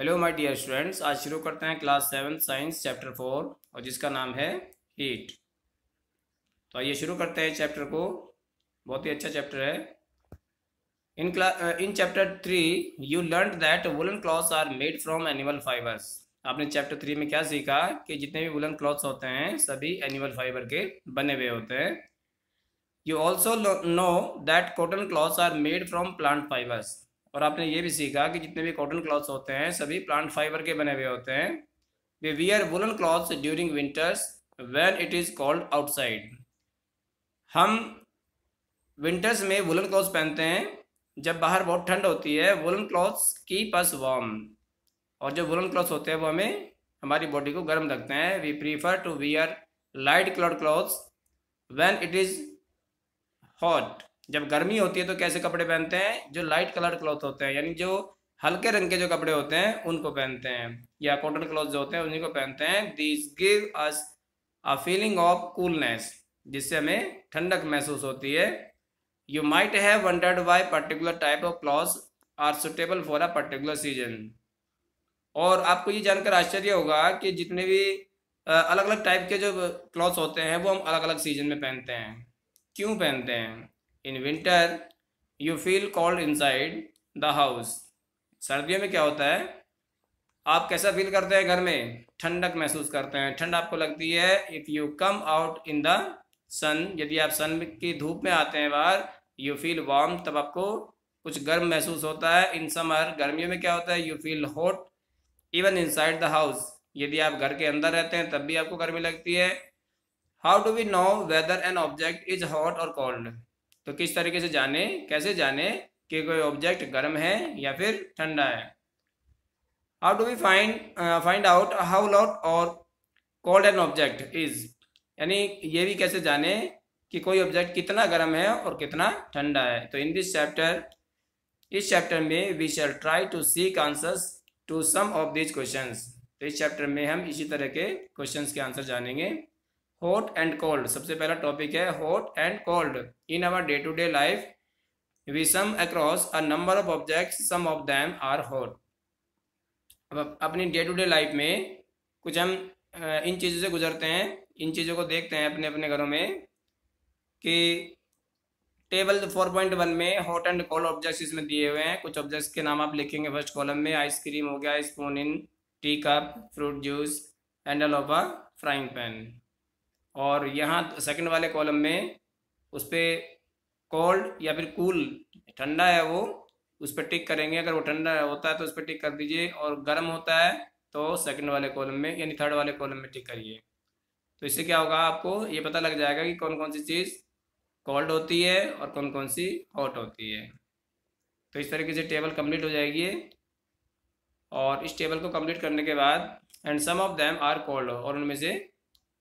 Hello my dear students, आज शुरू करते हैं क्लास 7 साइंस चैप्टर 4 और जिसका नाम है हीट। तो आइए शुरू करते हैं चैप्टर को। बहुत ही अच्छा चैप्टर है। In chapter 3 you learn that woollen clothes are made from animal fibres. आपने चैप्टर 3 में क्या सीखा कि जितने भी वुलन क्लॉथ्स होते हैं सभी एनिमल फाइबर के बने हुए होते हैं। You also know that cotton clothes are made from plant fibres. और आपने ये भी सीखा कि जितने भी कॉटन क्लॉथ्स होते हैं सभी प्लांट फाइबर के बने हुए होते हैं। We wear woollen clothes during winters when it is cold outside. हम विंटर्स में वुलन क्लॉथ्स पहनते हैं जब बाहर बहुत ठंड होती है। Woollen clothes keep us warm. और जो वुलन क्लॉथ्स होते हैं वो हमें हमारी बॉडी को गर्म रखते हैं। We prefer to wear light coloured clothes when it is hot. जब गर्मी होती है तो कैसे कपड़े पहनते हैं? जो लाइट कलर्ड क्लॉथ होते हैं, यानी जो हल्के रंग के जो कपड़े होते हैं उनको पहनते हैं, या कॉटन क्लॉथ जो होते हैं उन्हीं को पहनते हैं। This give us a feeling of coolness, जिससे हमें ठंडक महसूस होती है। You might have wondered why particular type of clothes are suitable for a particular season. और आपको ये जानकर आश्चर्य होगा कि जितने भी अलग अलग टाइप के जो क्लॉथ्स होते हैं वो हम अलग अलग सीजन में पहनते हैं। क्यों पहनते हैं? In winter you feel cold inside the house. सर्दियों में क्या होता है, आप कैसा फील करते हैं? घर में ठंडक महसूस करते हैं, ठंड आपको लगती है। If you come out in the sun, यदि आप सन की धूप में आते हैं बाहर, यू फील वार्म, तब आपको कुछ गर्म महसूस होता है। इन समर, गर्मियों में क्या होता है? You feel hot even inside the house. यदि आप घर के अंदर रहते हैं तब भी आपको गर्मी लगती है। How do we know whether an object is hot और कोल्ड? तो किस तरीके से जाने, कैसे जाने कि कोई ऑब्जेक्ट गर्म है या फिर ठंडा है? How do we find out how hot और कोल्ड एन ऑब्जेक्ट इज? यानी ये भी कैसे जाने कि कोई ऑब्जेक्ट कितना गर्म है और कितना ठंडा है? तो इन दिस चैप्टर, इस चैप्टर में we shall try to seek answers to some of this questions. तो इस चैप्टर में हम इसी तरह के क्वेश्चंस के आंसर जानेंगे। हॉट एंड कोल्ड, सबसे पहला टॉपिक है hot and cold. In our day to day life we come across a number of objects, some of them are hot. अब अपनी डे टू डे लाइफ में कुछ हम इन चीज़ों से गुजरते हैं, इन चीज़ों को देखते हैं अपने अपने घरों में कि टेबल 4.1 में हॉट एंड कोल्ड ऑब्जेक्ट्स इसमें दिए हुए हैं। कुछ ऑब्जेक्ट्स के नाम आप लिखेंगे फर्स्ट कॉलम में। आइसक्रीम हो गया, spoon in, tea cup, fruit juice, handle of a frying pan. और यहाँ सेकंड वाले कॉलम में उस पर कोल्ड या फिर कूल, ठंडा है वो, उस पर टिक करेंगे। अगर वो ठंडा होता है तो उस पर टिक कर दीजिए, और गर्म होता है तो सेकंड वाले कॉलम में यानी थर्ड वाले कॉलम में टिक करिए। तो इससे क्या होगा, आपको ये पता लग जाएगा कि कौन कौन सी चीज़ कोल्ड होती है और कौन कौन सी हॉट होती है। तो इस तरीके से टेबल कंप्लीट हो जाएगी। और इस टेबल को कंप्लीट करने के बाद and some of them are cold, और उनमें से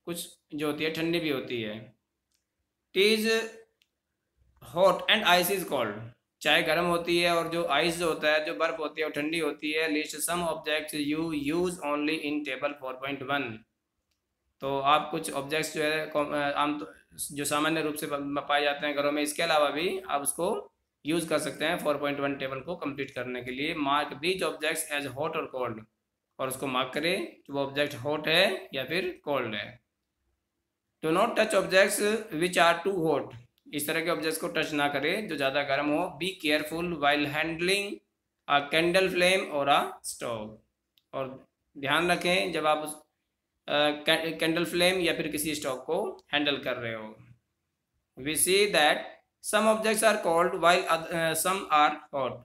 कुछ जो होती है ठंडी भी होती है। T is hot and ice is cold. चाय गर्म होती है और जो आइस जो होता है, जो बर्फ होती है, वो ठंडी होती है। List some objects you use only in table 4.1। तो आप कुछ ऑब्जेक्ट्स जो है आम जो सामान्य रूप से पाए जाते हैं घरों में, इसके अलावा भी आप उसको यूज़ कर सकते हैं 4.1 टेबल को कंप्लीट करने के लिए। Mark these objects as hot और कोल्ड, और उसको मार्क करें कि वो ऑब्जेक्ट हॉट है या फिर कोल्ड है। Do not touch objects which are too hot. इस तरह के ऑब्जेक्ट्स को टच ना करें जो ज़्यादा गर्म हो। Be careful while handling a candle flame और अ स्टोव। और ध्यान रखें जब आप कैंडल फ्लेम या फिर किसी स्टोव को हैंडल कर रहे हो। We see that some objects are cold while some are hot.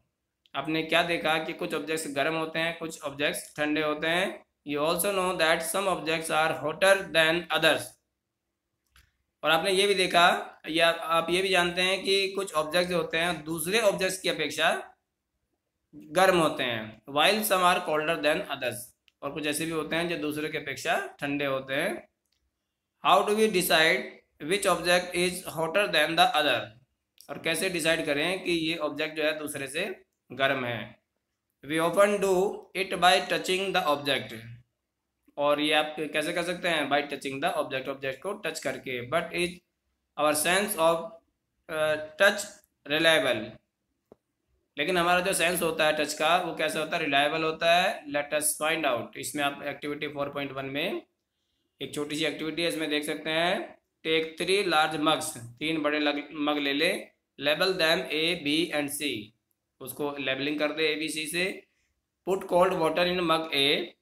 आपने क्या देखा कि कुछ ऑब्जेक्ट्स गर्म होते हैं, कुछ ऑब्जेक्ट्स ठंडे होते हैं। You also know that some objects are hotter than others. और आपने ये भी देखा या आप ये भी जानते हैं कि कुछ ऑब्जेक्ट्स जो होते हैं दूसरे ऑब्जेक्ट्स की अपेक्षा गर्म होते हैं। While some are colder than others. और कुछ ऐसे भी होते हैं जो दूसरे की अपेक्षा ठंडे होते हैं। How do we decide which object is hotter than the other? और कैसे डिसाइड करें कि ये ऑब्जेक्ट जो है दूसरे से गर्म है? We often do it by touching the object. और ये आप कैसे कर सकते हैं? By touching the object, object को टच करके। But is our sense of touch reliable? लेकिन हमारा जो सेंस होता है टच का वो कैसा होता है, रिलायबल होता है। Let us find out. इसमें आप एक्टिविटी 4.1 में एक छोटी सी एक्टिविटी है, इसमें देख सकते हैं, टेक 3 लार्ज मग्स, 3 बड़े मग ले ले, label them a b and c, उसको लेबलिंग कर दे ए बी सी से। Put cold water in mug a,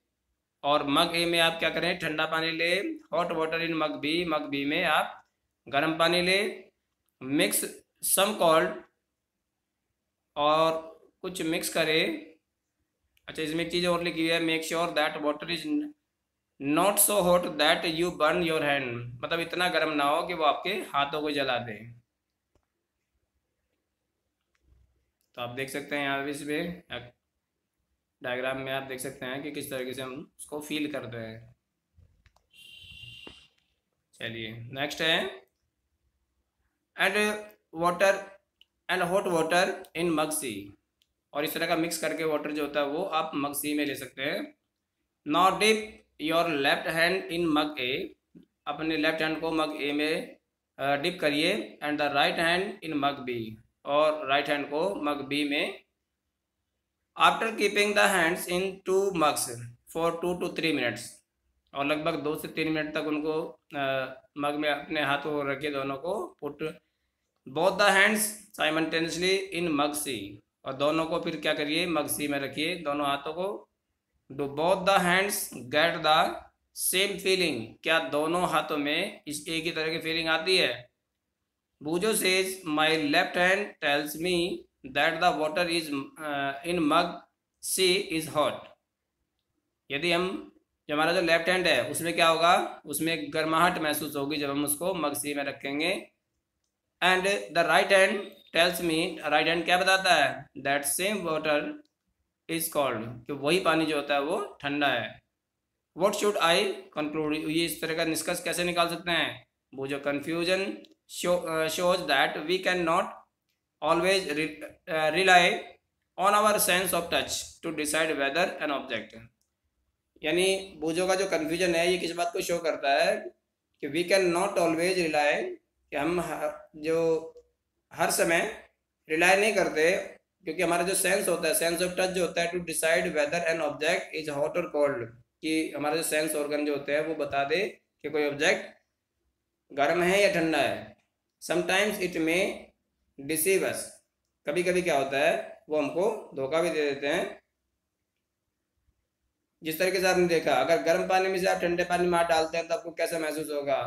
और मग ए में आप क्या करें, ठंडा पानी ले। Hot water in mug B में आप गर्म पानी ले। मिक्स सम कोल्ड, और कुछ मिक्स करें। अच्छा, इसमें एक चीज़ और लिखी है, make sure that water is not so hot that you burn your hand, मतलब इतना गर्म ना हो कि वो आपके हाथों को जला दे। तो आप देख सकते हैं यहाँ इसमें डायग्राम में आप देख सकते हैं कि किस तरीके से हम उसको फील करते हैं। चलिए नेक्स्ट है, and water and hot water in mug c, और इस तरह का मिक्स करके वाटर जो होता है वो आप मग सी में ले सकते हैं। Not dip your left hand in mug a, अपने लेफ्ट हैंड को मग ए में डिप करिए। And the right hand in mug b, और राइट हैंड को मग बी में। After keeping the hands in 2 mugs for 2 to 3 minutes, और लगभग 2 से 3 मिनट तक उनको मग में अपने हाथों को रखिए दोनों को। Put both the hands simultaneously in mug c, और दोनों को फिर क्या करिए, मग सी में रखिए दोनों हाथों को। Do both the hands get the same feeling, क्या दोनों हाथों में इस एक ही तरह की फीलिंग आती है। बूजो says my left hand tells me that the water is in mug c is hot. यदि हम, जो हमारा जो लेफ्ट हैंड है उसमें क्या होगा, उसमें गर्माहट महसूस होगी जब हम उसको मग सी में रखेंगे। And the right hand tells me, right hand क्या बताता है, that same water is called, कि वही पानी जो होता है वो ठंडा है। व्हाट शुड आई कंक्लूड, ये इस तरह का निष्कर्ष कैसे निकाल सकते हैं। वो जो confusion shows that we can not always rely on our sense of touch to decide whether an object, यानी बूझो का जो कन्फ्यूजन है ये किस बात को शो करता है कि we can not always rely, कि हम जो हर समय रिलाई नहीं करते, क्योंकि हमारा जो सेंस होता है, सेंस ऑफ टच जो होता है, to decide whether an object is hot और कोल्ड, कि हमारा जो सेंस ऑर्गन जो होते हैं वो बता दे कि कोई ऑब्जेक्ट गर्म है या ठंडा है। समटाइम्स इट में डिसीव अस, कभी कभी क्या होता है वो हमको धोखा भी दे देते हैं। जिस तरीके से आपने देखा, अगर गर्म पानी में से आप ठंडे पानी में हाथ डालते हैं तो आपको कैसा महसूस होगा,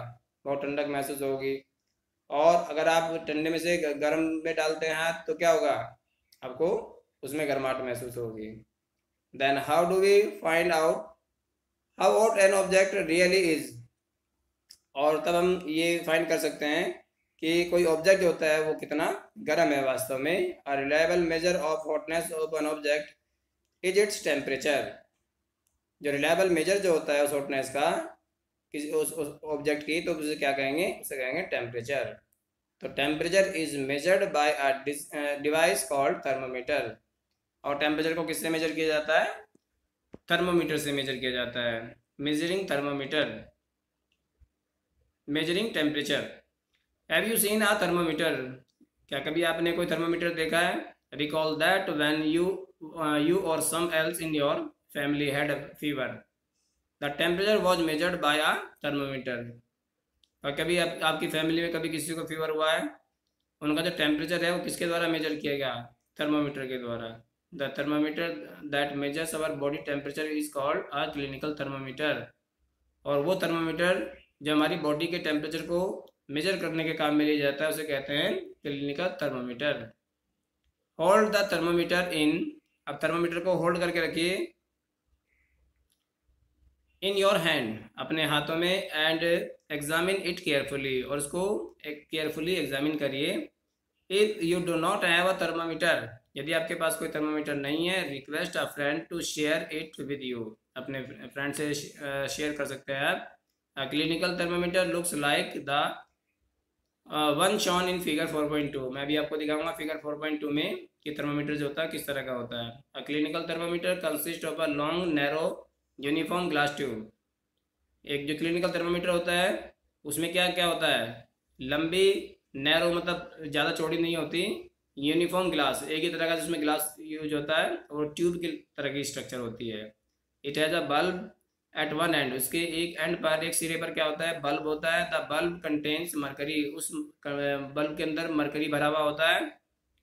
बहुत ठंडक महसूस होगी। और अगर आप ठंडे में से गर्म में डालते हैं हाथ तो क्या होगा, आपको उसमें गर्माहट महसूस होगी। Then how do we find out how hot an object really is, और तब हम ये फाइंड कर सकते हैं कि कोई ऑब्जेक्ट जो होता है वो कितना गर्म है वास्तव में। A reliable measure of hotness of N object is its temperature, जो रिलायबल मेजर जो होता है उस हॉटनेस का किसी उस ऑब्जेक्ट की, तो उसे क्या कहेंगे, उसे कहेंगे टेम्परेचर। तो temperature is measured by a device called thermometer, और टेम्परेचर को किससे मेजर किया जाता है, थर्मोमीटर से मेजर किया जाता है। Measuring thermometer, measuring temperature. Have you seen a thermometer, क्या कभी आपने कोई थर्मोमीटर देखा है। रिकॉल दैट व्हेन यू और some else in your family had fever, the temperature was measured by a thermometer. और कभी आपकी फैमिली में कभी किसी को फीवर हुआ है, उनका जो टेम्परेचर है वो किसके द्वारा मेजर किया गया, थर्मोमीटर के द्वारा। The thermometer that measures our body temperature is called a clinical thermometer, और वो थर्मोमीटर जो हमारी बॉडी के टेम्परेचर को मेजर करने के काम में लिया जाता है उसे कहते हैं clinical thermometer. Hold the thermometer in, अब थर्मोमीटर को होल्ड करके रखिए इन योर हैंड, अपने हाथों में। एंड एग्जामिन इट केयरफुली, और उसको एक केयरफुली एग्जामिन करिए। If you do not have a thermometer, यदि आपके पास कोई थर्मोमीटर नहीं है, request a friend to share it with you, अपने फ्रेंड से शेयर कर सकते हैं आप। Clinical thermometer looks like the one shown in figure 4.2, मैं भी आपको दिखाऊंगा फिगर 4.2 में कि थर्मोमीटर जो होता है किस तरह का होता है। A clinical thermometer consist of a long narrow uniform glass tube, एक जो क्लिनिकल थर्मोमीटर होता है उसमें क्या क्या होता है, लंबी, नैरो मतलब ज़्यादा चौड़ी नहीं होती, यूनिफॉर्म ग्लास, एक ही तरह का जिसमें ग्लास यूज होता है और ट्यूब की तरह की स्ट्रक्चर होती है। It has a bulb at one end, उसके एक एंड पर, एक सिरे पर क्या होता है, बल्ब होता है। द बल्ब कंटेन्स मरकरी, उस बल्ब के अंदर मरकरी भरा हुआ होता है।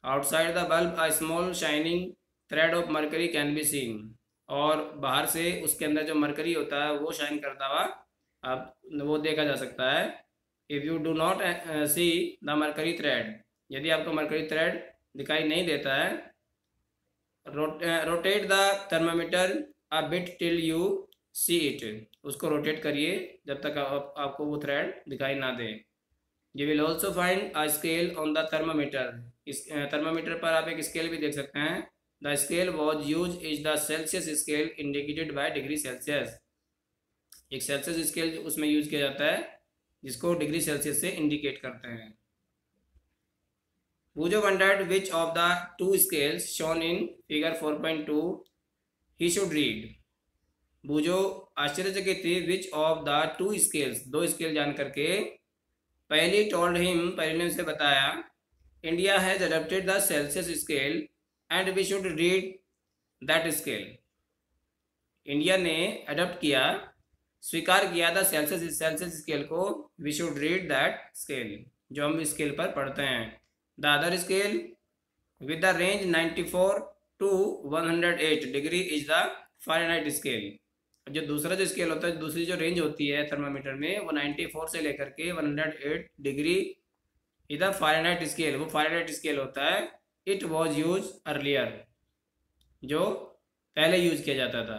Outside the bulb a small shining thread of mercury can be seen, और बाहर से उसके अंदर जो मरकरी होता है वो शाइन करता हुआ आप वो देखा जा सकता है। If you do not see the mercury thread, यदि आपको मरकरी थ्रेड दिखाई नहीं देता है, rotate the thermometer a bit till you see it, उसको रोटेट करिए जब तक आपको वो थ्रेड दिखाई ना दे। You will also find a scale on the thermometer, इस थर्मामीटर पर आप एक स्केल भी देख सकते हैं। The scale was use is the Celsius scale indicated by degree Celsius, एक सेल्सियस स्केल उसमें यूज किया जाता है जिसको डिग्री सेल्सियस से इंडिकेट करते हैं। Pujo wondered which of the two scales shown in figure 4.2 he should read. Boojho आश्चर्यचकित थी which of the two scales, दो स्केल जान करके। पहली टोल्ड हिम, पहले ने उसे बताया, India has adopted the Celsius scale and we should read that scale. India ने adopt किया, स्वीकार किया था सेल्सियस स्केल को, we should read that scale, जो हम स्केल पर पढ़ते हैं। The other scale with the range 94 to 108 degree is the Fahrenheit scale. जो दूसरा जो स्केल होता है, दूसरी जो रेंज होती है थर्मामीटर में, वो 94 से लेकर के 108 degree is the Fahrenheit scale, वो फ़ारेनहाइट स्केल होता है। इट वॉज यूज अर्लियर, जो पहले यूज किया जाता था।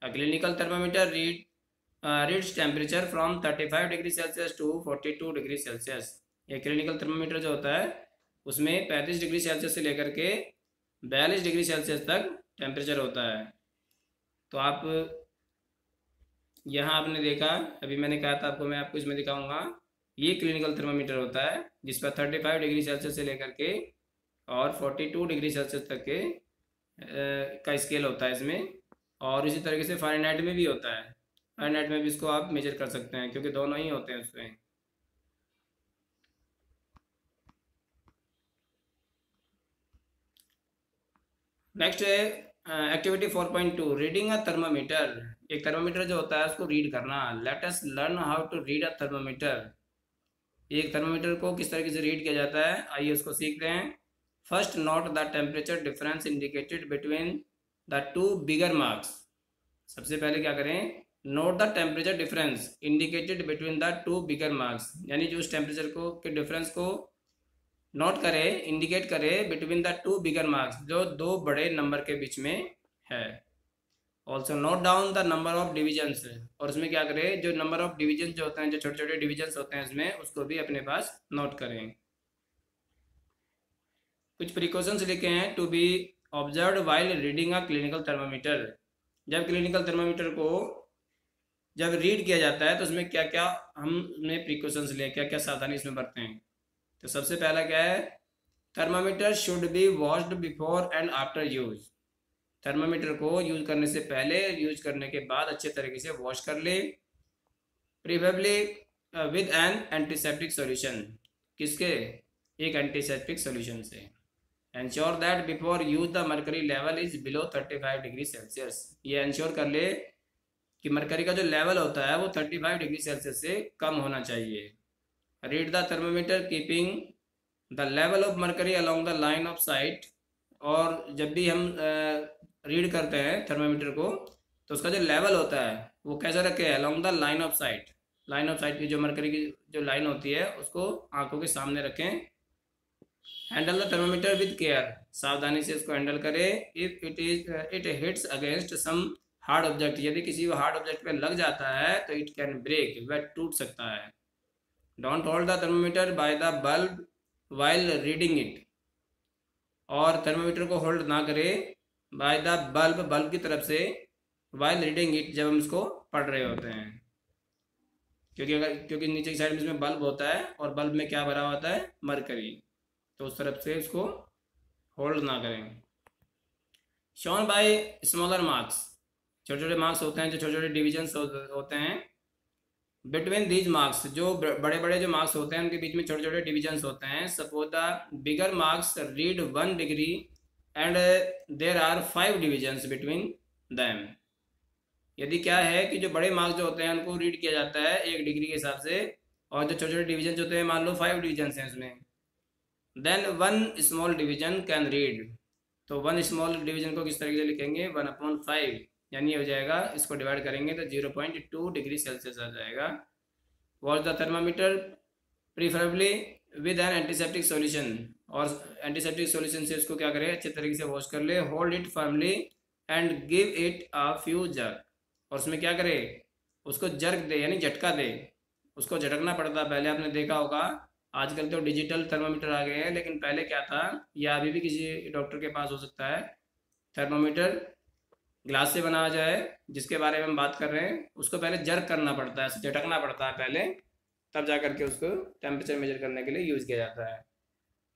A clinical thermometer reads temperature from 35 degree Celsius to 42 degree Celsius. ये क्लिनिकल थर्मामीटर जो होता है उसमें 35 डिग्री सेल्सियस से लेकर के 42 डिग्री सेल्सियस तक टेम्परेचर होता है। तो आप यहाँ आपने देखा, अभी मैंने कहा था आपको, मैं आपको इसमें दिखाऊंगा, ये क्लिनिकल थर्मामीटर होता है जिस पर 35 डिग्री सेल्सियस से लेकर के और 42 डिग्री सेल्सियस तक के का स्केल होता है इसमें। और इसी तरीके से फ़ारेनहाइट में भी होता है, फ़ारेनहाइट में भी इसको आप मेजर कर सकते हैं क्योंकि दोनों ही होते हैं उसमें। नेक्स्ट है एक्टिविटी 4.2 रीडिंग अ थर्मामीटर। एक थर्मामीटर जो होता है उसको रीड करना। Let us learn how to read a thermometer. एक थर्मामीटर को किस तरीके से रीड किया जाता है, आइए उसको सीखते हैं। First note the temperature difference indicated between the two bigger marks. सबसे पहले क्या करें, note the temperature difference indicated between the two bigger marks, यानी जो उस टेम्परेचर को के डिफरेंस को नोट करे, इंडिकेट करे between the two bigger marks, जो दो बड़े नंबर के बीच में है। Also note down the number of divisions, और उसमें क्या करें, जो नंबर ऑफ डिविजन जो होते हैं, जो छोटे छोटे डिविजन्स होते हैं उसमें, उसको भी अपने पास नोट करें। कुछ प्रिकॉशंस लिखे हैं to be observe while reading a clinical thermometer. जब क्लिनिकल थर्मामीटर को जब रीड किया जाता है तो उसमें क्या क्या हमने प्रिकॉशंस लिए, क्या क्या सावधानी इसमें बरतें हैं। तो सबसे पहला क्या है, thermometer should be washed before and after use. Thermometer को यूज करने से पहले, यूज करने के बाद अच्छे तरीके से वॉश कर ले। Preferably with N antiseptic solution, किसके, एक एंटीसेप्टिक सॉल्यूशन से। Ensure that before use the mercury level is below 35 degree Celsius. ये एंश्योर कर ले कि मरकरी का जो लेवल होता है वो 35 डिग्री सेल्सियस से कम होना चाहिए। Read the thermometer keeping the level of mercury along the line of site. और जब भी हम रीड करते हैं थर्मामीटर को तो उसका जो लेवल होता है वो कैसे रखें, along the line of site. Line of site की जो मरकरी की जो लाइन होती है उसको आंखों के सामने रखें। Handle the thermometer with care, सावधानी से इसको हैंडल करें। If it hits against some hard object, यदि किसी हार्ड ऑब्जेक्ट पे लग जाता है तो इट कैन ब्रेक, वह टूट सकता है। Don't hold the thermometer by the bulb while reading it, और थर्मामीटर को होल्ड ना करें बाय द बल्ब, बल्ब की तरफ से, वाइल रीडिंग इट, जब हम इसको पढ़ रहे होते हैं। क्योंकि नीचे की साइड में इसमें बल्ब होता है और बल्ब में क्या भरा होता है, मरकरी, तो उस तरफ से इसको होल्ड ना करें। शॉन बाय स्मॉलर मार्क्स, छोटे छोटे मार्क्स होते हैं, जो छोटे छोटे डिविजन्स होते हैं, बिटवीन दीज मार्क्स, जो बड़े बड़े जो मार्क्स होते हैं उनके बीच में छोटे छोटे डिविजन्स होते हैं। Suppose the bigger marks read 1 degree and there are 5 divisions between them. यदि क्या है कि जो बड़े मार्क्स जो होते हैं उनको रीड किया जाता है 1 डिग्री के हिसाब से, और जो छोटे छोटे डिविजन होते हैं मान लो 5 डिविजन्स हैं उसमें, then 1 small division can read. तो 1 स्मॉल डिवीजन को किस तरीके से लिखेंगे, 1/5, यानी हो जाएगा, इसको डिवाइड करेंगे तो 0.2 डिग्री सेल्सियस आ जाएगा। Watch the thermometer preferably with N antiseptic solution, और एंटीसेप्टिक सॉल्यूशन से इसको क्या करें, अच्छे तरीके से वॉश कर ले। Hold it firmly and give it a few jerk, और उसमें क्या करे, उसको जर्क दे यानी झटका दे, उसको झटकना पड़ता है। पहले आपने देखा होगा, आजकल तो डिजिटल थर्मामीटर आ गए हैं, लेकिन पहले क्या था, या अभी भी किसी डॉक्टर के पास हो सकता है, थर्मामीटर ग्लास से बनाया जाए जिसके बारे में हम बात कर रहे हैं, उसको पहले जर्क करना पड़ता है, झटकना पड़ता है पहले, तब जा करके उसको टेम्परेचर मेजर करने के लिए यूज़ किया जाता है।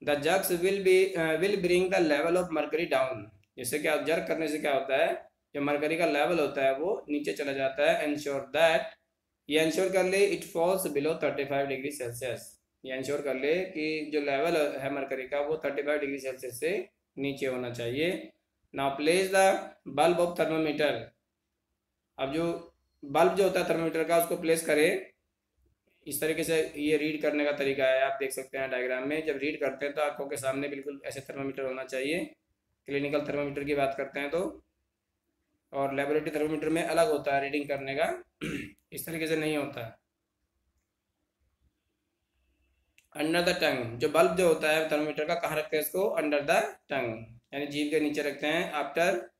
The jerks will bring the level of mercury down. जैसे क्या, जर्क करने से क्या होता है, जो मरकरी का लेवल होता है वो नीचे चला जाता है। एंश्योर दैट, ये एंश्योर कर ले, it falls below 35 degree Celsius. ये एंश्योर कर ले कि जो लेवल है मरकरी का वो 35 डिग्री सेल्सियस से नीचे होना चाहिए। Now place the bulb of thermometer. अब जो बल्ब जो होता है थर्मोमीटर का, उसको प्लेस करें इस तरीके से। ये रीड करने का तरीका है, आप देख सकते हैं डायग्राम में। जब रीड करते हैं तो आंखों के सामने बिल्कुल ऐसे थर्मोमीटर होना चाहिए, क्लिनिकल थर्मोमीटर की बात करते हैं तो। और लेबोरेटरी थर्मोमीटर में अलग होता है रीडिंग करने का, इस तरीके से नहीं होता। अंडर द टंग, जो बल्ब जो होता है थर्मोमीटर का, कहाँ रखते हैं इसको, अंडर द टंग, यानी जीभ के नीचे रखते हैं। आफ्टर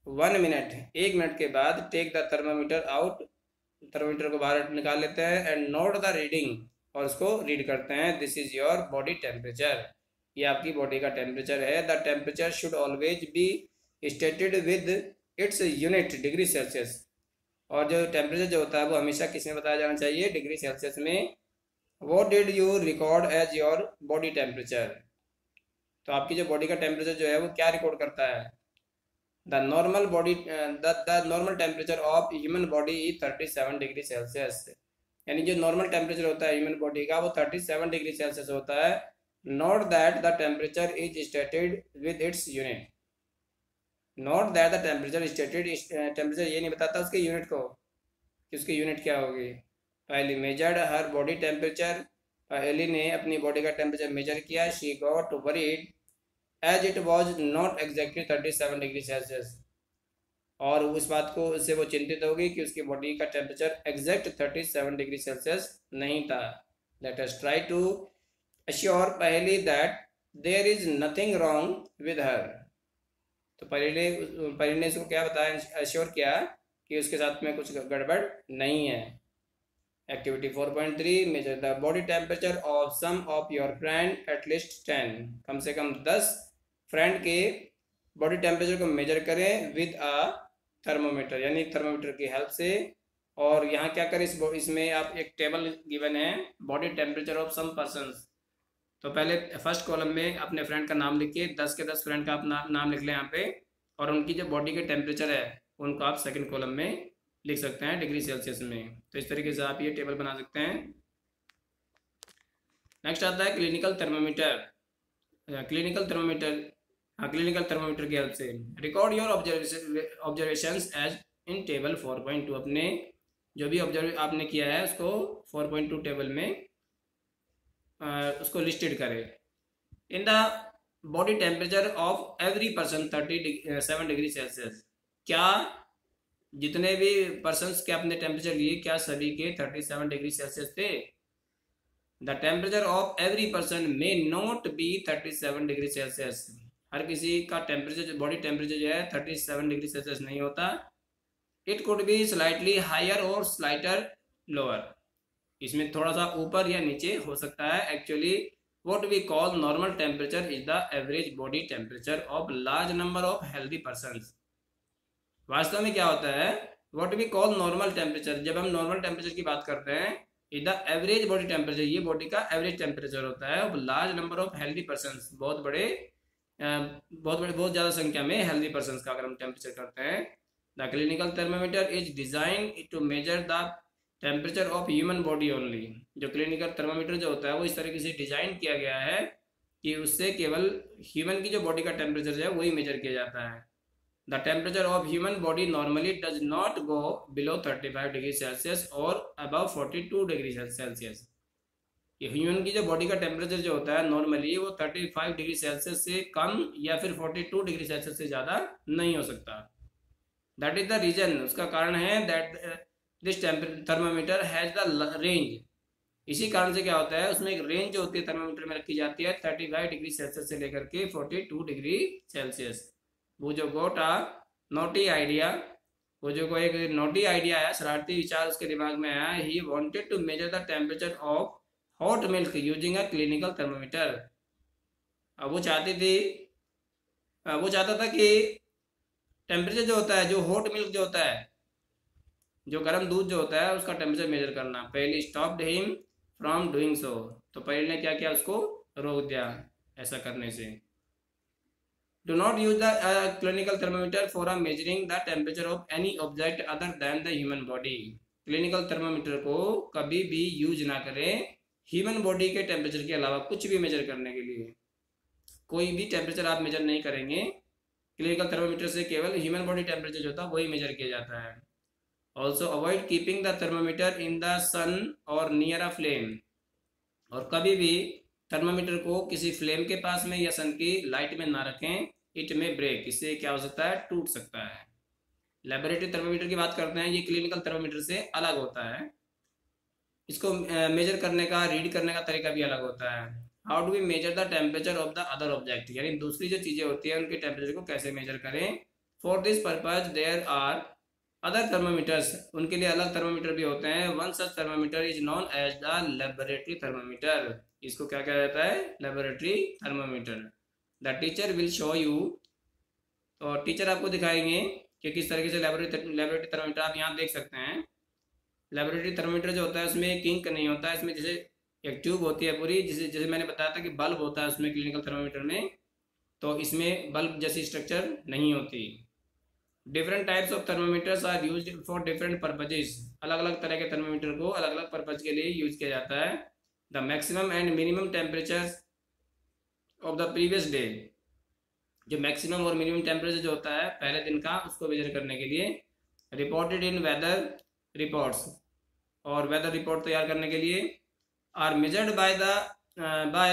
1 मिनट, 1 मिनट के बाद, take the thermometer out, thermometer को बाहर निकाल लेते हैं। एंड नोट द रीडिंग, और उसको रीड करते हैं। This is your body temperature, ये आपकी बॉडी का टेम्परेचर है। The temperature should always be stated with its unit degree Celsius, और जो टेम्परेचर जो होता है वो हमेशा किस में बताया जाना चाहिए, डिग्री सेल्सियस में। What did you record as your body temperature? तो आपकी जो बॉडी का टेम्परेचर जो है वो क्या रिकॉर्ड करता है, the normal body the normal temperature of human body is 37 degree Celsius. यानी जो नॉर्मल टेम्परेचर होता है ह्यूमन बॉडी का वो 37 डिग्री सेल्सियस होता है। Note that the temperature is stated with its unit. Note that the temperature stated, temperature ये नहीं बताता उसके यूनिट को कि उसकी यूनिट क्या होगी। पहली मेजर्ड हर बॉडी टेम्परेचर, पहली ने अपनी बॉडी का टेम्परेचर मेजर किया। She got worried as it was not exactly 37 degree Celsius, और उस बात को उससे वो चिंतित होगी कि उसकी बॉडी का टेम्परेचर एग्जैक्ट 37 डिग्री सेल्सियस नहीं था। Let us try to assure Paheli that there is nothing wrong with her. तो पहली ने इसको क्या बताया, अश्योर किया कि उसके साथ में कुछ गड़बड़ नहीं है। Activity 4.3, measure the body temperature of some of your friend at least 10। कम से कम 10 फ्रेंड के बॉडी टेम्परेचर को मेजर करें विद अ थर्मोमीटर, यानी थर्मोमीटर की हेल्प से। और यहाँ क्या करें, इसमें आप एक टेबल गिवन है, body temperature of some persons. तो पहले फर्स्ट कॉलम में अपने फ्रेंड का नाम लिखिए, 10 के 10 फ्रेंड का अपना नाम लिख लें यहाँ पे, और उनकी जो बॉडी के टेम्परेचर है उनको आप सेकंड कॉलम में लिख सकते हैं डिग्री सेल्सियस में। तो इस तरीके से आप ये टेबल बना सकते हैं। नेक्स्ट आता है क्लिनिकल थर्मोमीटर। क्लिनिकल थर्मोमीटर की हेल्प से record your observations as in table 4.2। अपने जो भी ऑब्जर्व आपने किया है उसको 4.2 टेबल में उसको लिस्टेड करें। In the body temperature of every person 37 degree Celsius. क्या जितने भी पर्सन्स के आपने टेम्परेचर लिए, क्या सभी के 37 डिग्री सेल्सियस थे? The temperature of every person may not be 37 degree Celsius. हर किसी का टेम्परेचर, बॉडी टेम्परेचर जो है 37 डिग्री सेल्सियस नहीं होता। It could be slightly higher और स्लाइटर लोअर, इसमें थोड़ा सा ऊपर या नीचे हो सकता है। Actually what we call normal temperature is the average body temperature of large number of healthy persons। वास्तव में क्या होता है, what we call normal temperature, जब हम नॉर्मल टेम्परेचर की बात करते हैं, is the average body temperature, ये बॉडी का एवरेज टेम्परेचर होता है। Large number of healthy persons, बहुत ज़्यादा संख्या में हेल्दी पर्सन्स का अगर हम टेम्परेचर करते हैं। The clinical thermometer is design to measure the temperature of human body only. जो क्लिनिकल थर्मामीटर जो होता है वो इस तरीके से डिजाइन किया गया है कि उससे केवल ह्यूमन की जो बॉडी का टेम्परेचर है वही मेजर किया जाता है। The temperature of human body normally does not go below 35 degree Celsius और अबव 42 डिग्री सेल्सियस। ये ह्यूमन की जो बॉडी का टेम्परेचर जो होता है नॉर्मली वो 35 डिग्री सेल्सियस से कम या फिर 42 डिग्री सेल्सियस से ज़्यादा नहीं हो सकता। दैट इज द रीजन, उसका कारण है that this thermometer has the range. इसी कारण से क्या होता है उसमें एक रेंज जो होती है थर्मामीटर में रखी जाती है 35 डिग्री सेल्सियस से लेकर के 42 डिग्री सेल्सियस। वो जो गोट आ नोटी आइडिया, वो जो कोई एक नोटी आइडिया आया, शरारती विचार उसके दिमाग में आया, he wanted to measure the temperature of hot milk using a clinical thermometer. अब वो चाहता था कि टेम्परेचर जो होता है, जो हॉट मिल्क जो होता है, जो गर्म दूध जो होता है उसका टेम्परेचर मेजर करना। पहले stopped him from doing so, तो पहले ने क्या किया, उसको रोक दिया ऐसा करने से। Do not use the clinical thermometer for a measuring the temperature of any object other than the human body. Clinical thermometer को कभी भी यूज ना करें ह्यूमन बॉडी के टेम्परेचर के अलावा कुछ भी मेजर करने के लिए। कोई भी टेम्परेचर आप मेजर नहीं करेंगे, क्लिनिकल थर्मामीटर से केवल ह्यूमन बॉडी टेम्परेचर जो होता है वही मेजर किया जाता है। Also avoid keeping the thermometer in the sun or near a flame, और कभी भी थर्मामीटर को किसी फ्लेम के पास में या सन की लाइट में ना रखें। इट में ब्रेक, इससे क्या हो सकता है, टूट सकता है। लेबोरेटरी थर्मामीटर की बात करते हैं, ये क्लिनिकल थर्मामीटर से अलग होता है। इसको मेजर करने का, रीड करने का तरीका भी अलग होता है। How do we measure the temperature of the other object, यानी दूसरी जो चीज़ें होती है उनके टेम्परेचर को कैसे मेजर करें। For this purpose there are other thermometers, उनके लिए अलग थर्मामीटर भी होते हैं। One such thermometer is known as the laboratory thermometer. इसको क्या कहा जाता है, laboratory thermometer. The teacher will show you, और टीचर आपको दिखाएंगे कि किस तरीके से लेबोरेटरी थर्मामीटर आप यहाँ देख सकते हैं। लेबोरेटरी थर्मामीटर जो होता है उसमें किंक नहीं होता है, इसमें जैसे एक ट्यूब होती है पूरी, जैसे मैंने बताया था कि बल्ब होता है उसमें क्लिनिकल थर्मामीटर में, तो इसमें बल्ब जैसी स्ट्रक्चर नहीं होती। Different types of thermometers are used for different purposes. अलग अलग तरह के थर्मामीटर को अलग अलग पर्पज के लिए यूज किया जाता है। The maximum and minimum temperature of the previous day, जो मैक्सिमम और मिनिमम टेम्परेचर जो होता है पहले दिन का, उसको मेजर करने के लिए। रिपोर्टेड इन वेदर रिपोर्ट्स, और वेदर रिपोर्ट तैयार करने के लिए। Are measured by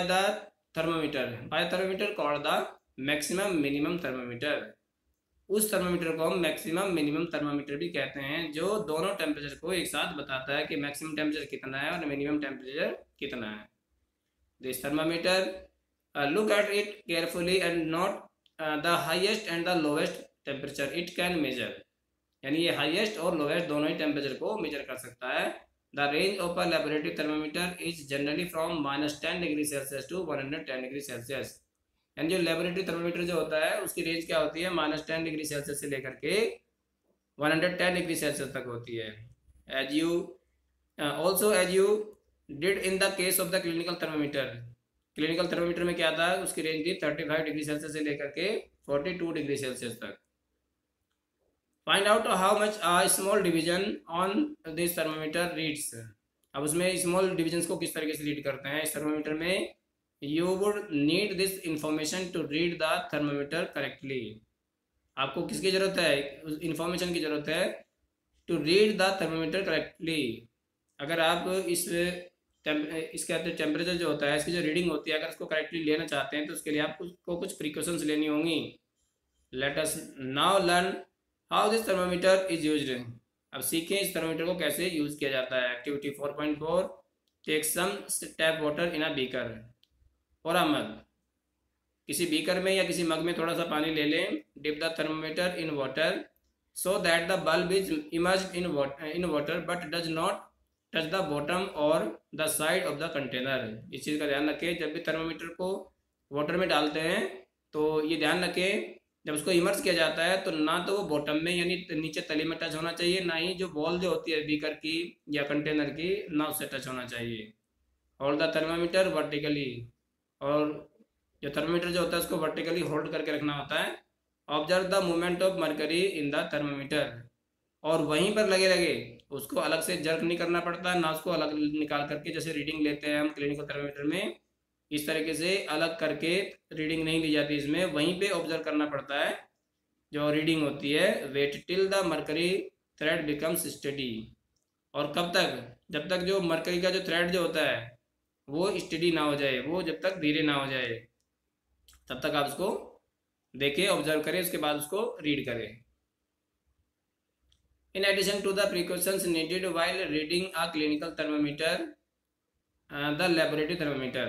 the thermometer called the maximum minimum thermometer. उस थर्मामीटर को हम मैक्सिमम मिनिमम थर्मामीटर भी कहते हैं, जो दोनों टेम्परेचर को एक साथ बताता है कि मैक्सिमम टेम्परेचर कितना है और मिनिमम टेम्परेचर कितना है। This thermometer look at it carefully and not the highest and the lowest temperature it can measure, यानी ये हाईएस्ट और लोवेस्ट दोनों ही टेम्परेचर को मेजर कर सकता है। The range of a laboratory thermometer is generally from -10 degree Celsius to 110 degree Celsius. यानी जो लेबोरेटरी थर्मामीटर जो होता है उसकी रेंज क्या होती है, -10 डिग्री सेल्सियस से लेकर के 110 डिग्री सेल्सियस तक होती है। As you did in the case of the clinical thermometer. Clinical thermometer में क्या था, उसकी रेंज थी 35 डिग्री सेल्सियस से लेकर के 42 डिग्री सेल्सियस तक। Find out how much a small division on this thermometer reads. अब उसमें स्मॉल डिविजन्स को किस तरीके से रीड करते हैं इस थर्मामीटर में। You would need this information to read the thermometer correctly. आपको किसकी जरूरत है, इंफॉर्मेशन की जरूरत है to read the thermometer correctly. अगर आप इसके टेम्परेचर जो होता है, इसकी जो रीडिंग होती है, अगर उसको करेक्टली लेना चाहते हैं तो उसके लिए आपको कुछ प्रिकॉशंस लेनी होंगी। Let us now learn how this thermometer is used. अब सीखें इस थर्मामीटर को कैसे यूज किया जाता है। Activity 4.4 take some tap water in a beaker और अ मग। किसी बीकर में या किसी मग में थोड़ा सा पानी ले लें। Dip the thermometer in water so that the bulb is immersed in water but does not touch the bottom or the side of the container. इस चीज़ का ध्यान रखें, जब भी थर्मामीटर को वाटर में डालते हैं तो ये ध्यान रखें, जब उसको इमर्ज किया जाता है तो ना तो वो बॉटम में यानी नीचे तली में टच होना चाहिए, ना ही जो बॉल जो होती है बीकर की या कंटेनर की, ना उससे टच होना चाहिए। होल्ड द थर्मामीटर वर्टिकली, और जो थर्मामीटर जो होता है उसको वर्टिकली होल्ड करके रखना होता है। Observe the movement of mercury in the thermometer. और वहीं पर लगे लगे उसको अलग से जर्क नहीं करना पड़ता, ना उसको अलग निकाल करके जैसे रीडिंग लेते हैं हम क्लिनिकल थर्मामीटर में, इस तरीके से अलग करके रीडिंग नहीं ली जाती इसमें, वहीं पे ऑब्जर्व करना पड़ता है जो रीडिंग होती है। Wait till the mercury thread becomes steady. और कब तक? जब तक जो मरकरी का जो थ्रेड जो होता है वो स्टडी ना हो जाए, वो जब तक धीरे ना हो जाए तब तक आप उसको देखें, ऑब्जर्व करें, उसके बाद उसको रीड करें। In addition to the precautions needed while reading a clinical thermometer, the laboratory thermometer.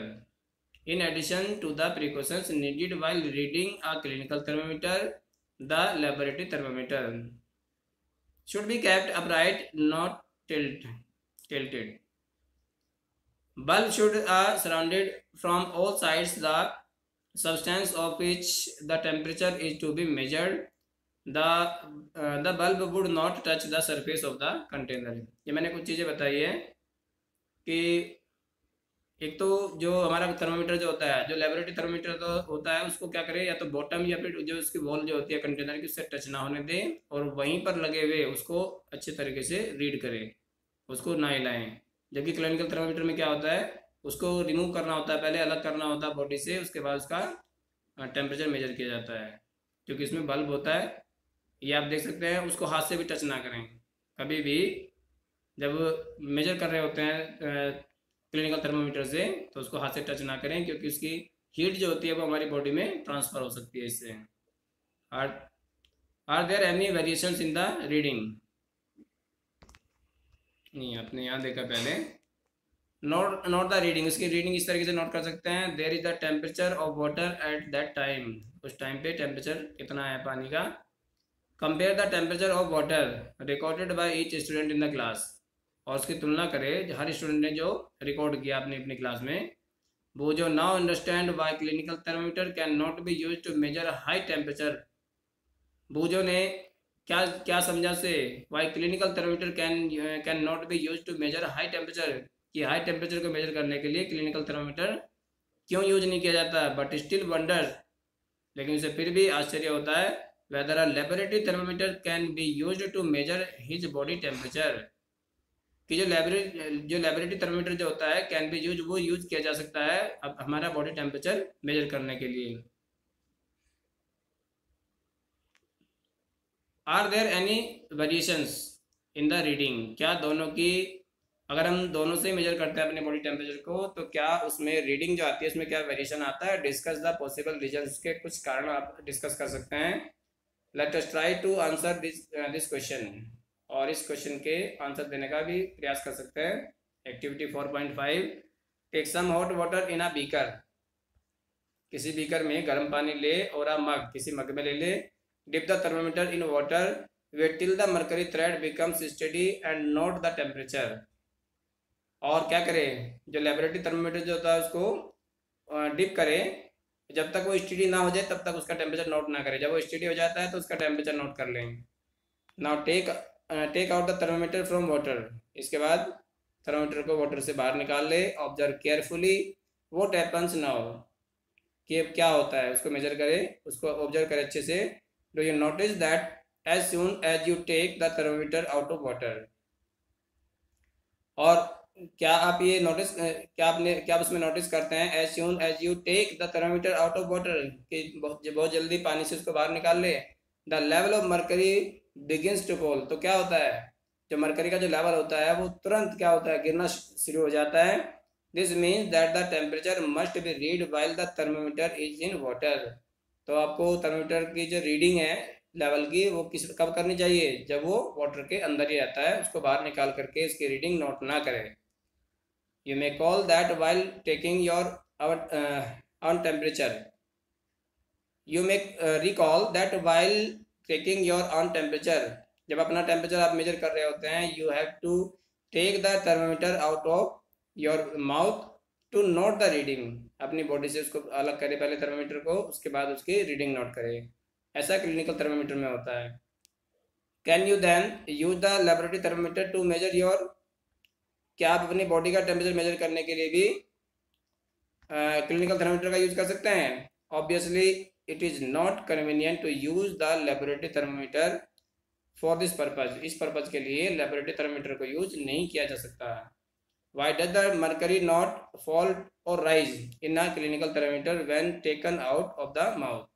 In addition to the precautions needed while reading a clinical thermometer, the laboratory thermometer should be kept upright, not tilted. Bulb should surrounded from all sides the substance of which the temperature is to be measured. The bulb would not touch the surface of the container. ये मैंने कुछ चीज़ें बताई है कि एक तो जो हमारा थर्मामीटर जो होता है, जो लेबोरेटरी थर्मामीटर तो होता है, उसको क्या करें, या तो बॉटम या फिर जो उसकी वॉल जो होती है कंटेनर की, उससे टच ना होने दें और वहीं पर लगे हुए उसको अच्छे तरीके से रीड करें, उसको ना हिलाएं। जबकि क्लिनिकल थर्मामीटर में क्या होता है, उसको रिमूव करना होता है, पहले अलग करना होता है बॉडी से, उसके बाद उसका टेम्परेचर मेजर किया जाता है। क्योंकि इसमें बल्ब होता है, ये आप देख सकते हैं, उसको हाथ से भी टच ना करें कभी भी जब मेजर कर रहे होते हैं क्लिनिकल थर्मामीटर से, तो उसको हाथ से टच ना करें क्योंकि उसकी हीट जो होती है वो हमारी बॉडी में ट्रांसफ़र हो सकती है इससे। Are there any variations in the reading? नहीं, आपने यहाँ देखा पहले। नोट द रीडिंग, इसकी रीडिंग इस तरीके से नोट कर सकते हैं। There is the temperature of water at that time, उस टाइम पे टेम्परेचर कितना है पानी का। Compare the temperature of water recorded by each student in the class, और उसकी तुलना करें हर स्टूडेंट ने जो रिकॉर्ड किया आपने अपनी क्लास में, वो जो now understand why clinical thermometer can not be use to measure high temperature. Boojho ने क्या क्या समझा से why clinical thermometer can not be use to measure high temperature, कि हाई टेम्परेचर को मेजर करने के लिए क्लिनिकल थर्मामीटर क्यों यूज नहीं किया जाता। बट स्टिल वंडर, लेकिन उसे फिर भी आश्चर्य होता है, whether a laboratory thermometer can be use to measure his body temperature, कि जो लेबोरेटरी थर्मामीटर जो होता है कैन बी यूज, वो यूज किया जा सकता है अब हमारा बॉडी टेम्परेचर मेजर करने के लिए। Are there any variations in the reading, क्या दोनों की, अगर हम दोनों से मेजर करते हैं अपने बॉडी टेम्परेचर को, तो क्या उसमें रीडिंग जो आती है उसमें क्या वेरिएशन आता है। डिस्कस द पॉसिबल रीजंस, के कुछ कारण आप डिस्कस कर सकते हैं। Let us try to answer this question, और इस क्वेश्चन के आंसर देने का भी प्रयास कर सकते हैं। Activity 4.5, take some hot water in a beaker, किसी बीकर में गर्म पानी ले, और अ मग, किसी मग में ले ले। Dip the thermometer in water, wait till the mercury thread becomes steady and note the temperature. और क्या करें, जो लेबोरेटरी थर्मामीटर जो होता है उसको डिप करें, जब तक वो स्टडी ना हो जाए तब तक उसका टेम्परेचर नोट ना करें, जब वो स्टडी हो जाता है तो उसका टेम्परेचर नोट कर लें। Now take out the thermometer from water, इसके बाद थर्मामीटर को वाटर से बाहर निकाल ले। Observe carefully what happens now, कि क्या होता है उसको मेजर करें, उसको ऑब्जर्व करें अच्छे से। Do you notice that as soon as you take the thermometer out of water, और क्या आप ये नोटिस, क्या आप उसमें नोटिस करते हैं as soon as you take the thermometer out of water, कि बहुत जल्दी पानी से उसको बाहर निकाल ले। The level of mercury begins to fall, तो क्या होता है, जो मरकरी का जो लेवल होता है वो तुरंत क्या होता है, गिरना शुरू हो जाता है। This means that the temperature must be read while the thermometer is in water, तो आपको थर्मामीटर की जो रीडिंग है लेवल की वो कब करनी चाहिए, जब वो वाटर के अंदर ही रहता है, उसको बाहर निकाल करके इसकी रीडिंग नोट ना करें। You may call that while taking your on temperature. You may recall that while taking your on temperature, जब अपना टेम्परेचर आप मेजर कर रहे होते हैं, you have to take the thermometer out of your mouth to note the reading. अपनी body से उसको अलग करें पहले थर्मामीटर को, उसके बाद उसकी रीडिंग नोट करें। ऐसा क्लिनिकल थर्मामीटर में होता है। Can you then use the laboratory thermometer to measure your, क्या आप अपनी बॉडी का टेम्परेचर मेजर करने के लिए भी क्लिनिकल थर्मामीटर का यूज कर सकते हैं? Obviously it is not convenient to use the laboratory thermometer for this purpose, इस पर्पज के लिए लेबोरेटरी थर्मामीटर को यूज नहीं किया जा सकता। Why does the mercury not fall or rise in a clinical thermometer when taken out of the mouth?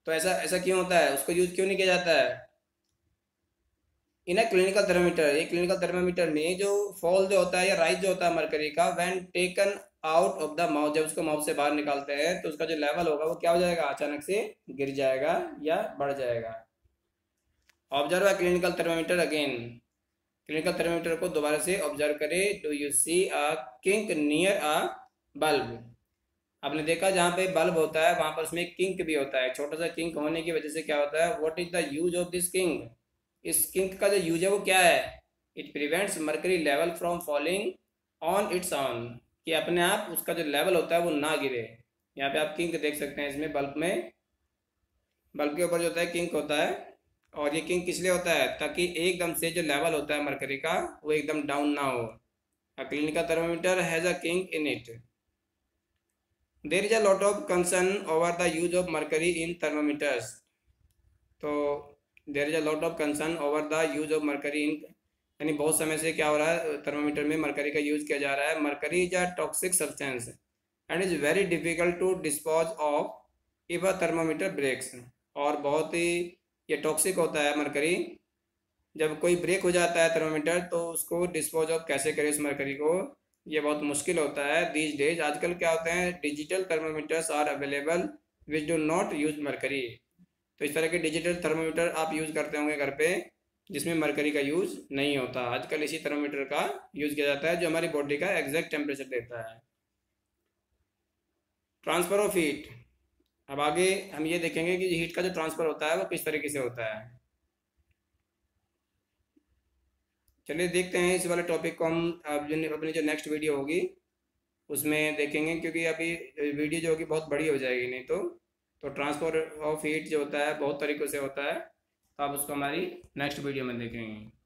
तो ऐसा ऐसा क्यों होता है, उसको यूज क्यों नहीं किया जाता है? इन अ क्लिनिकल थर्मामीटर, एक क्लिनिकल थर्मामीटर में जो फॉल जो होता है या राइज जो होता है मरकरी का, when taken out of the mouth, जब उसको माउथ से बाहर निकालते हैं तो उसका जो लेवल होगा वो क्या हो जाएगा, अचानक से गिर जाएगा या बढ़ जाएगा। Observe a clinical thermometer again, clinical thermometer को दोबारा से ऑब्जर्व करें। Do you see a kink near a bulb? आपने देखा जहाँ पे बल्ब होता है वहां पर उसमें किंक भी होता है, छोटा सा किंक होने की वजह से क्या होता है, what is the use of this kink? इस किंक का जो यूज है वो क्या है? It prevents mercury level from falling on it's on, कि अपने आप उसका जो लेवल होता है वो ना गिरे। यहाँ पे आप किंक देख सकते हैं, इसमें बल्ब में, बल्ब के ऊपर जो होता है किंक होता है। और ये किंक किस लिए होता है, ताकि एकदम से जो लेवल होता है मरकरी का वो एकदम डाउन ना हो। A clinical thermometer has a kink in it. There is a lot of concern over the use of mercury in thermometers. तो there is a lot of concern over the use of mercury in, यानी बहुत समय से क्या हो रहा है, thermometer में मरकरी का यूज किया जा रहा है। Mercury is a toxic substance and is very difficult to dispose of if a thermometer breaks. और बहुत ही ये टॉक्सिक होता है मरकरी, जब कोई ब्रेक हो जाता है थर्मामीटर तो उसको डिस्पोज ऑफ कैसे करें इस मरकरी को, ये बहुत मुश्किल होता है। दीज डेज आजकल क्या होते हैं, digital thermometers are available which do not use mercury. तो इस तरह के डिजिटल थर्मामीटर आप यूज़ करते होंगे घर पे, जिसमें मरकरी का यूज़ नहीं होता। आजकल इसी थर्मामीटर का यूज़ किया जाता है जो हमारी बॉडी का एग्जैक्ट टेम्परेचर देता है। ट्रांसफ़र ऑफ हीट, अब आगे हम ये देखेंगे कि हीट का जो ट्रांसफ़र होता है वो किस तरीके से होता है। चलिए देखते हैं इस वाले टॉपिक को हम अपनी जो नेक्स्ट वीडियो होगी उसमें देखेंगे, क्योंकि अभी वीडियो जो होगी बहुत बड़ी हो जाएगी नहीं तो ट्रांसफ़र ऑफ हीट जो होता है बहुत तरीक़ों से होता है, तो आप उसको हमारी नेक्स्ट वीडियो में देखेंगे।